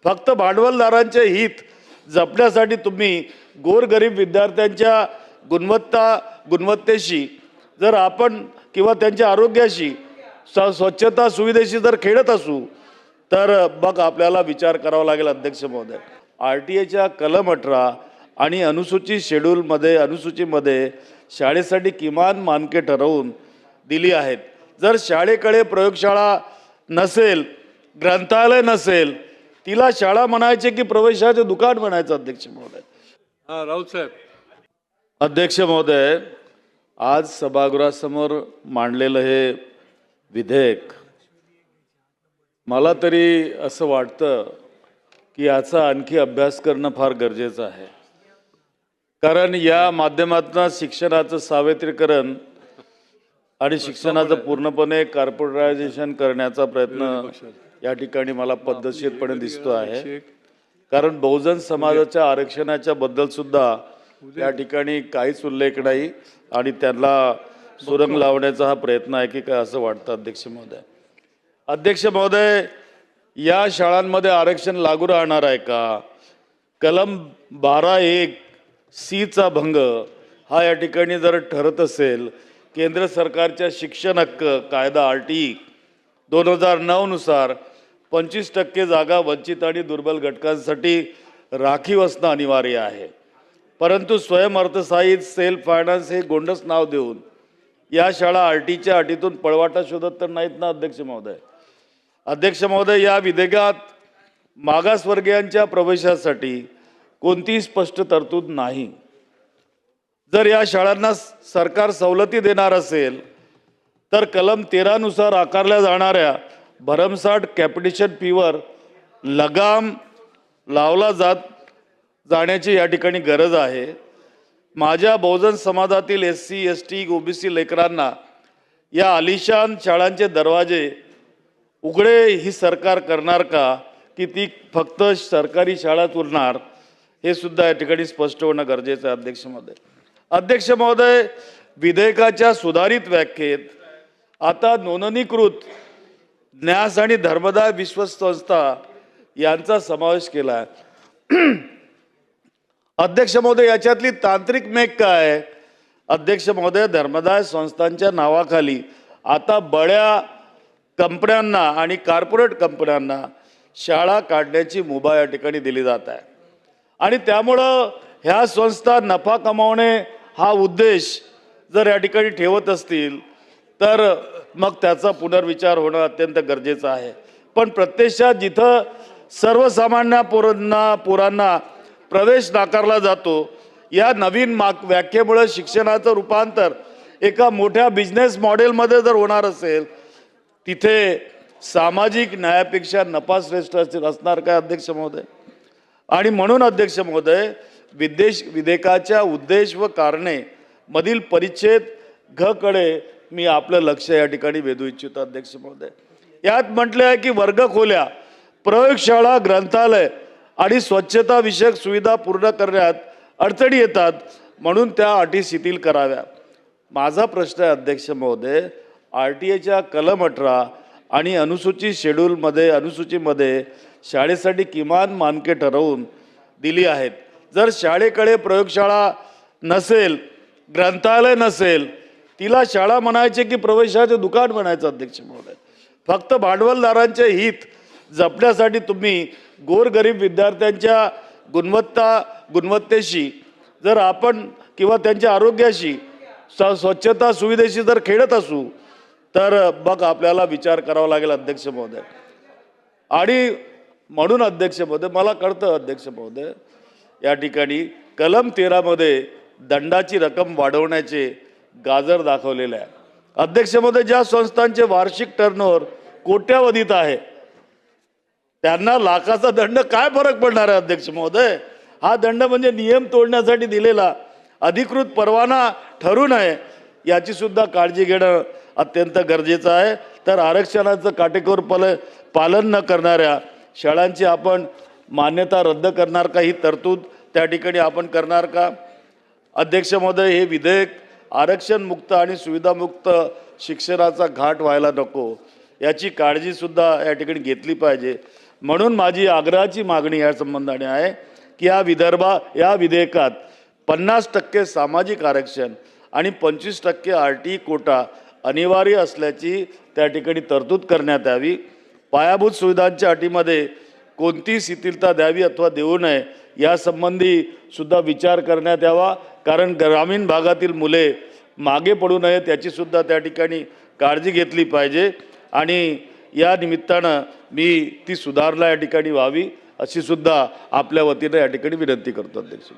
फक्त भांडवलदारांचे हित जपण्यासाठी तुम्ही गोरगरीब विद्यार्थ्यांच्या गुणवत्तेशी जर आपण किंवा त्यांच्या आरोग्याशी स्वच्छता सुविधेशी जर खेळत असू तर मग आपल्याला विचार करावा लागेल अध्यक्ष महोदय। RTIच्या कलम 18 आणि अनुसूचीमध्ये शाळेसाठी किमान मानके ठरवून दिली आहेत। जर शाळेकडे प्रयोगशाळा नसेल, ग्रंथालय नसेल, तिला शाळा म्हणायचे की प्रवेशाचे दुकान म्हणायचं अध्यक्ष महोदय? राऊत साहेब। अध्यक्ष महोदय, आज सभागृहासमोर मांडलेलं हे विधेयक मला तरी असं वाटतं की याचा आणखी अभ्यास करणं फार गरजेचं आहे, कारण या माध्यमातून शिक्षणाचं सार्वत्रिकरण आणि शिक्षणाचं पूर्णपणे कॉर्पोरेटायझेशन करण्याचा प्रयत्न या ठिकाणी मला पद्धतशीरपणे दिसतो आहे। कारण बहुजन समाजाच्या आरक्षणाच्या बद्दल सुद्धा या ठिकाणी काहीच उल्लेख नाही आणि त्यांना सुरंग लावण्याचा हा प्रयत्न आहे की काय असं वाटतं अध्यक्ष महोदय। अध्यक्ष महोदय, या शाळांमध्ये आरक्षण लागू राहणार आहे का? कलम 12(1) चा भंग हा या ठिकाणी जर ठरत असेल, केंद्र सरकारच्या शिक्षण हक्क कायदा RTI 2009 नुसार 25% जागा वंचित आणि दुर्बल घटकांसाठी राखीव असणं अनिवार्य आहे, परंतु स्वयंअर्थसहाय्यित सेल्फ फायनान्स हे गोंडस नाव देऊन या शाळा RTIच्या अटीतून पळवाटा शोधत तर नाहीत ना अध्यक्ष महोदय? अध्यक्ष महोदय, या विधेयकात मागासवर्गीयांच्या प्रवेशासाठी कोणतीही स्पष्ट तरतूद नाही। जर या शाळांना सरकार सवलती देणार असेल तर कलम 13 नुसार आकारल्या जाणाऱ्या भरमसाठ कॅपिटेशन फीवर लगाम लावला जाण्याची या ठिकाणी गरज आहे। माझ्या बहुजन समाजातील SC ST OBC लेकरांना या आलिशान शाळांचे दरवाजे उघडे ही सरकार करणार का, की ती फक्त सरकारी शाळाच उरणार, हे सुद्धा या ठिकाणी स्पष्ट होणं गरजेचं आहे अध्यक्ष महोदय। अध्यक्ष महोदय, विधेयकाच्या सुधारित व्याख्येत आता नोंदणीकृत न्यास आणि धर्मदाय विश्वस्त संस्था यांचा समावेश केला आहे। अध्यक्ष महोदय, याच्यातली तांत्रिक मेक काय आहे? अध्यक्ष महोदय, धर्मदाय संस्थांच्या नावाखाली आता बड्या कंपन्यांना आणि कॉर्पोरेट कंपन्यांना शाळा काढण्याची मुभा या ठिकाणी दिली जात आहे आणि त्यामुळं ह्या संस्था नफा कमावणे हा उद्देश जर या ठिकाणी ठेवत असतील तर मग त्याचा पुनर्विचार होणं अत्यंत गरजेचं आहे। पण प्रत्यक्षात जिथं सर्वसामान्य पोरांना प्रवेश नाकारला जातो, या नवीन व्याख्येमुळे शिक्षणाचं रूपांतर एका मोठ्या बिझनेस मॉडेलमध्ये जर होणार असेल, तिथे सामाजिक न्यायापेक्षा नफा श्रेष्ठ असणार काय अध्यक्ष महोदय? आणि म्हणून अध्यक्ष महोदय, विधेयकाच्या उद्देश व कारणे मधील परिच्छेद घ कडे मी आपलं लक्ष या ठिकाणी वेधू इच्छितो अध्यक्ष महोदय। यात म्हटले आहे की वर्गखोल्या, प्रयोगशाळा, ग्रंथालय आणि स्वच्छता विषयक सुविधा पूर्ण करण्यात अडचणी येतात, म्हणून त्या अटी शिथिल कराव्या। माझा प्रश्न आहे अध्यक्ष महोदय, RTIच्या कलम 18 आणि अनुसूचीमध्ये शाळेसाठी किमान मानके ठरवून दिली आहेत। जर शाळेकडे प्रयोगशाळा नसेल, ग्रंथालय नसेल, तिला शाळा म्हणायचे की प्रवेशाचे दुकान म्हणायचं अध्यक्ष महोदय? फक्त भांडवलदारांचे हित जपण्यासाठी तुम्ही गोरगरीब विद्यार्थ्यांच्या गुणवत्तेशी जर आपण किंवा त्यांच्या आरोग्याशी स्वच्छता सुविधेशी जर खेळत असू तर मग आपल्याला विचार करावा लागेल अध्यक्ष महोदय। आणि म्हणून अध्यक्ष महोदय, मला कळतं अध्यक्ष महोदय, या ठिकाणी कलम 13 मध्ये दंडाची रक्कम वाढवण्याचे गाजर दाखवलेले आहे। अध्यक्ष महोदय, ज्या संस्थांचे वार्षिक टर्नओव्हर कोट्यावधीत आहे त्यांना लाखाचा दंड काय फरक पडणार आहे अध्यक्ष महोदय? हा दंड म्हणजे नियम तोडण्यासाठी दिलेला अधिकृत परवाना ठरू नये याची सुद्धा काळजी घेणं अत्यंत गरजेचं आहे। तर आरक्षणाचं काटेकोर पालन न करणाऱ्या शाळांची आपण मान्यता रद्द करणार का? ही तरतूद त्या ठिकाणी आपण करणार का? अध्यक्ष महोदय, हे विधेयक आरक्षण मुक्त आणि सुविधामुक्त शिक्षणाचा घाट व्हायला नको याची काळजी सुद्धा या ठिकाणी घेतली पाहिजे। म्हणून माझी आग्रहाची मागणी या संबंधाने आहे की या विधेयकात 50% सामाजिक आरक्षण आणि 25% RT कोटा अनिवार्य असल्याची त्या ठिकाणी तरतूद करण्यात यावी. पायाभूत सुविधांच्या अटीमध्ये कोणती शिथिलता द्यावी अथवा देऊ नये यासंबंधी सुद्धा विचार करण्यात यावा, कारण ग्रामीण भागातील मुले मागे पडू नये त्याची सुद्धा त्या ठिकाणी काळजी घेतली पाहिजे आणि या निमित्तानं मी ती सुधारणा या ठिकाणी व्हावी अशी सुद्धा आपल्या वतीनं या ठिकाणी विनंती करतो. अध्यक्ष.